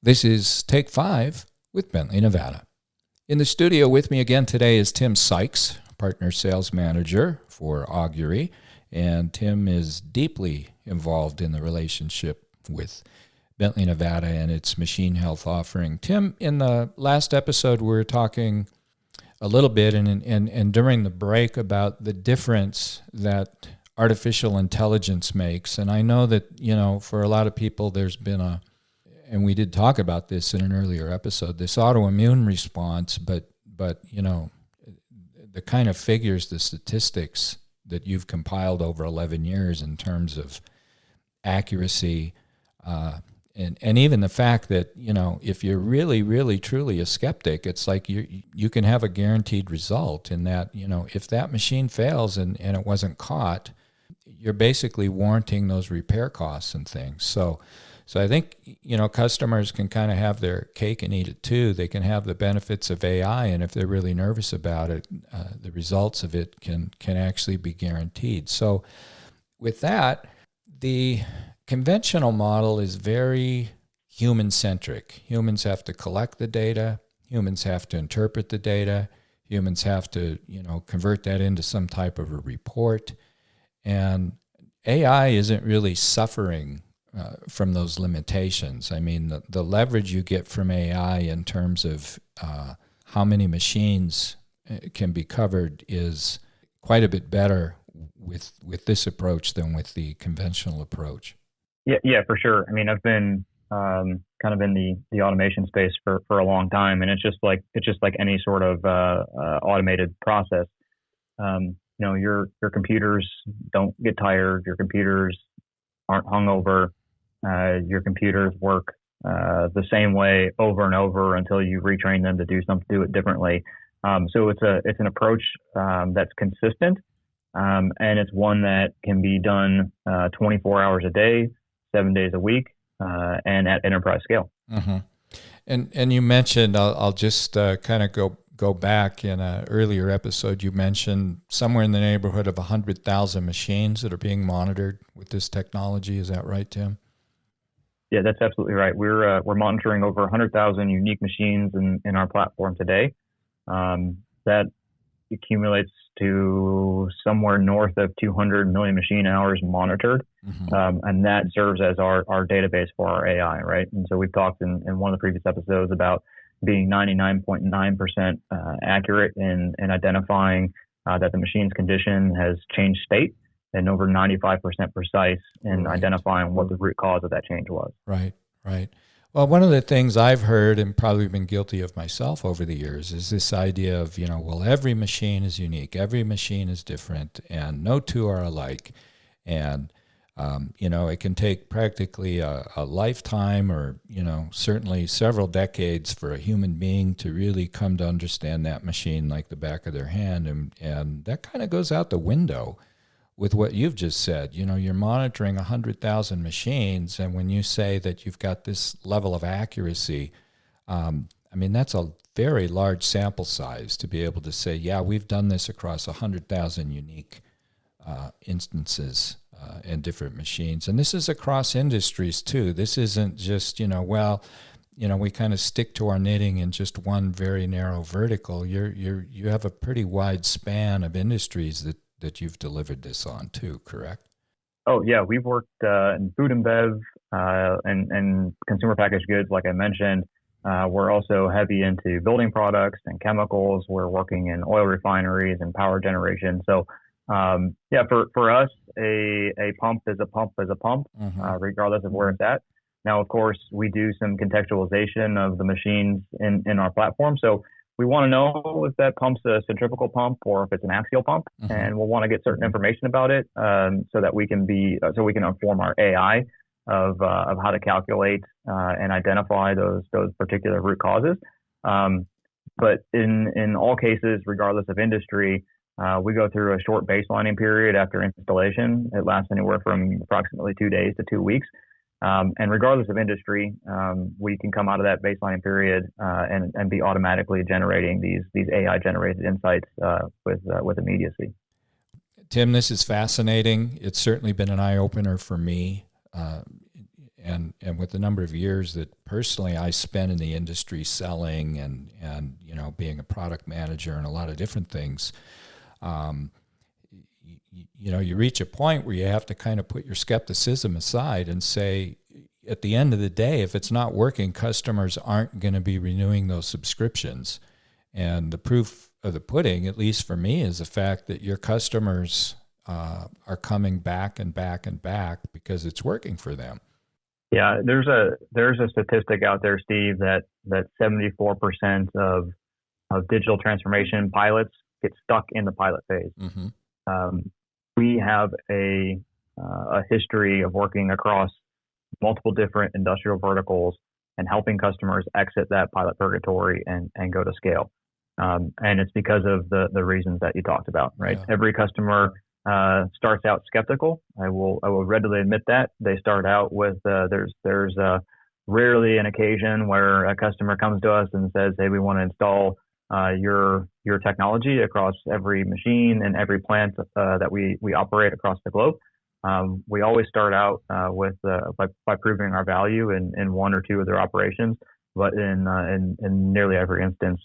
This is Take 5 with Bentley, Nevada. In the studio with me again today is Tim Sykes, Partner Sales Manager for Augury. And Tim is deeply involved in the relationship with Bentley, Nevada and its machine health offering. Tim, in the last episode, we were talking a little bit and during the break about the difference that artificial intelligence makes. And I know that, for a lot of people, there's been and we did talk about this in an earlier episode, this autoimmune response, but the kind of figures, the statistics that you've compiled over 11 years in terms of accuracy, and even the fact that, if you're really, really, truly a skeptic, it's like you can have a guaranteed result in that, if that machine fails and it wasn't caught, you're basically warranting those repair costs and things. So I think, customers can kind of have their cake and eat it too. They can have the benefits of AI, and if they're really nervous about it, the results of it can actually be guaranteed. So with that, the conventional model is very human-centric. Humans have to collect the data. Humans have to interpret the data. Humans have to, convert that into some type of a report. And AI isn't really suffering from those limitations. I mean, the leverage you get from AI in terms of how many machines can be covered is quite a bit better with this approach than with the conventional approach. Yeah, for sure. I mean, I've been kind of in the automation space for a long time, and it's just like any sort of automated process. Your computers don't get tired. Your computers aren't hungover. Your computers work the same way over and over until you retrain them to do it differently. So it's an approach that's consistent, and it's one that can be done 24 hours a day, 7 days a week, and at enterprise scale. Mm-hmm. And you mentioned, I'll just kind of go back in an earlier episode, you mentioned somewhere in the neighborhood of 100,000 machines that are being monitored with this technology. Is that right, Tim? Yeah, that's absolutely right. We're monitoring over 100,000 unique machines in our platform today. That accumulates to somewhere north of 200 million machine hours monitored, and that serves as our database for our AI, right? And so we've talked in one of the previous episodes about being 99.9% accurate in identifying that the machine's condition has changed state, and over 95% precise in identifying what the root cause of that change was. Right. Well, one of the things I've heard and probably been guilty of myself over the years is this idea of, every machine is unique, every machine is different, and no two are alike. And, it can take practically a lifetime or, certainly several decades for a human being to really come to understand that machine like the back of their hand. And that kind of goes out the window with what you've just said. You're monitoring 100,000 machines, and when you say that you've got this level of accuracy, that's a very large sample size to be able to say, yeah, we've done this across 100,000 unique instances and different machines. And this is across industries too. This isn't just, we kind of stick to our knitting in just one very narrow vertical. You have a pretty wide span of industries that you've delivered this on too, correct? Oh yeah, we've worked in food and bev and consumer packaged goods, like I mentioned. We're also heavy into building products and chemicals. We're working in oil refineries and power generation. So for us, a pump is a pump is a pump, regardless of where it's at. Now, of course, we do some contextualization of the machines in our platform. So we want to know if that pump's a centrifugal pump or if it's an axial pump, and we'll want to get certain information about it so that we can inform our AI of how to calculate and identify those particular root causes. But in all cases, regardless of industry, we go through a short baselining period after installation. It lasts anywhere from approximately 2 days to 2 weeks. And regardless of industry, we can come out of that baselining period and be automatically generating these AI-generated insights with immediacy. Tim, this is fascinating. It's certainly been an eye-opener for me. and with the number of years that personally I spent in the industry selling and being a product manager and a lot of different things, you reach a point where you have to kind of put your skepticism aside and say, at the end of the day, if it's not working, customers aren't going to be renewing those subscriptions. And the proof of the pudding, at least for me, is the fact that your customers are coming back and back and back because it's working for them. Yeah, there's a statistic out there, Steve, that 74% of digital transformation pilots get stuck in the pilot phase. Mm-hmm. We have a history of working across multiple different industrial verticals and helping customers exit that pilot purgatory and go to scale. And it's because of the reasons that you talked about, right? Yeah. Every customer starts out skeptical. I will readily admit that. They start out with there's rarely an occasion where a customer comes to us and says, "Hey, we want to install your technology across every machine and every plant that we operate across the globe." We always start out by proving our value in one or two of their operations, but in nearly every instance,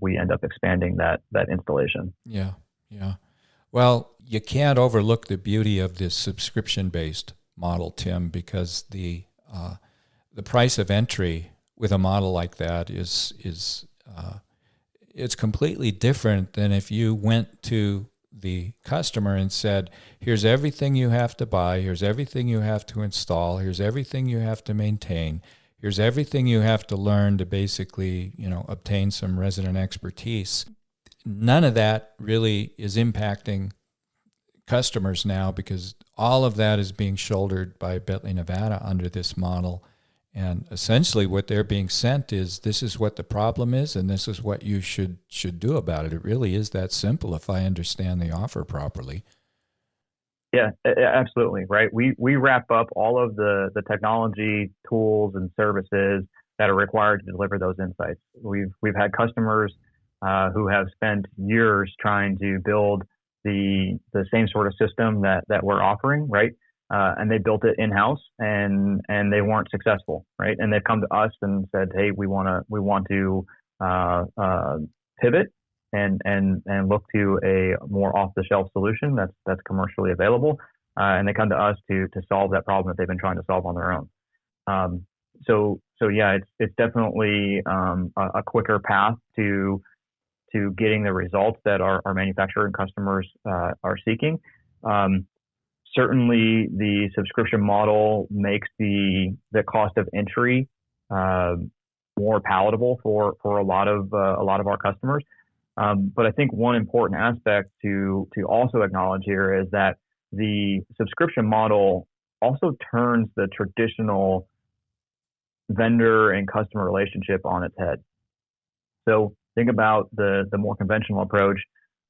we end up expanding that installation. Yeah. Well, you can't overlook the beauty of this subscription-based model, Tim, because the price of entry with a model like that is it's completely different than if you went to the customer and said, "Here's everything you have to buy, here's everything you have to install, here's everything you have to maintain, here's everything you have to learn to basically, obtain some resident expertise." None of that really is impacting customers now because all of that is being shouldered by Bentley Nevada under this model. And essentially what they're being sent is, this is what the problem is and this is what you should do about it. It really is that simple if I understand the offer properly. Yeah, absolutely. Right. We wrap up all of the technology, tools, and services that are required to deliver those insights. We've had customers who have spent years trying to build the same sort of system that we're offering, right? And they built it in-house and they weren't successful, right? And they've come to us and said, "Hey, we want to pivot and look to a more off-the-shelf solution that's commercially available." And they come to us to solve that problem that they've been trying to solve on their own. So yeah, it's definitely a quicker path to getting the results that our manufacturer and customers are seeking. Certainly, the subscription model makes the cost of entry more palatable for a lot of our customers. But I think one important aspect to also acknowledge here is that the subscription model also turns the traditional vendor and customer relationship on its head. So think about the more conventional approach.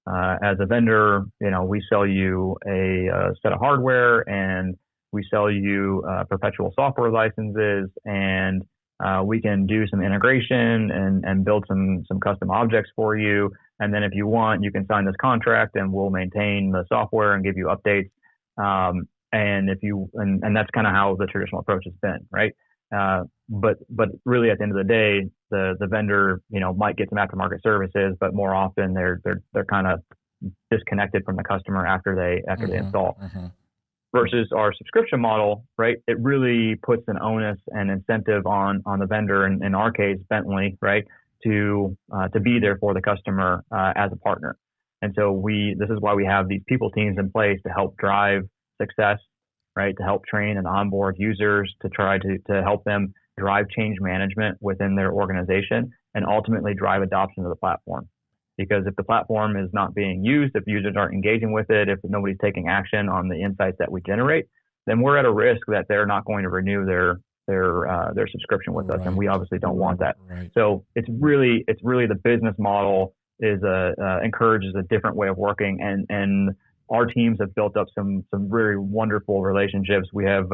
As a vendor, we sell you a set of hardware and we sell you perpetual software licenses, and we can do some integration and build some custom objects for you. And then if you want, you can sign this contract and we'll maintain the software and give you updates. And that's kind of how the traditional approach has been, right? But really at the end of the day, the vendor, might get some aftermarket services, but more often they're kind of disconnected from the customer after they install. Mm-hmm. Versus our subscription model, right? It really puts an onus and incentive on the vendor, and in our case, Bentley, right, to be there for the customer as a partner. And so this is why we have these people teams in place to help drive success, right? To help train and onboard users, to try to help them drive change management within their organization and ultimately drive adoption of the platform. Because if the platform is not being used, if users aren't engaging with it, if nobody's taking action on the insights that we generate, then we're at a risk that they're not going to renew their subscription with us, and we obviously don't want that. Right. So it's really the business model encourages a different way of working, and our teams have built up some very wonderful relationships. We have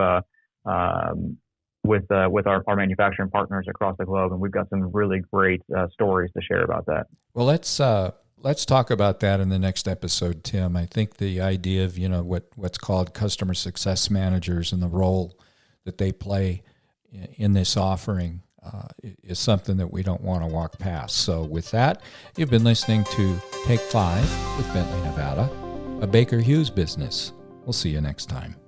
with our manufacturing partners across the globe, and we've got some really great stories to share about that. Well, let's talk about that in the next episode, Tim. I think the idea of what's called customer success managers and the role that they play in this offering is something that we don't want to walk past. So with that, you've been listening to Take 5 with Bentley Nevada, a Baker Hughes business. We'll see you next time.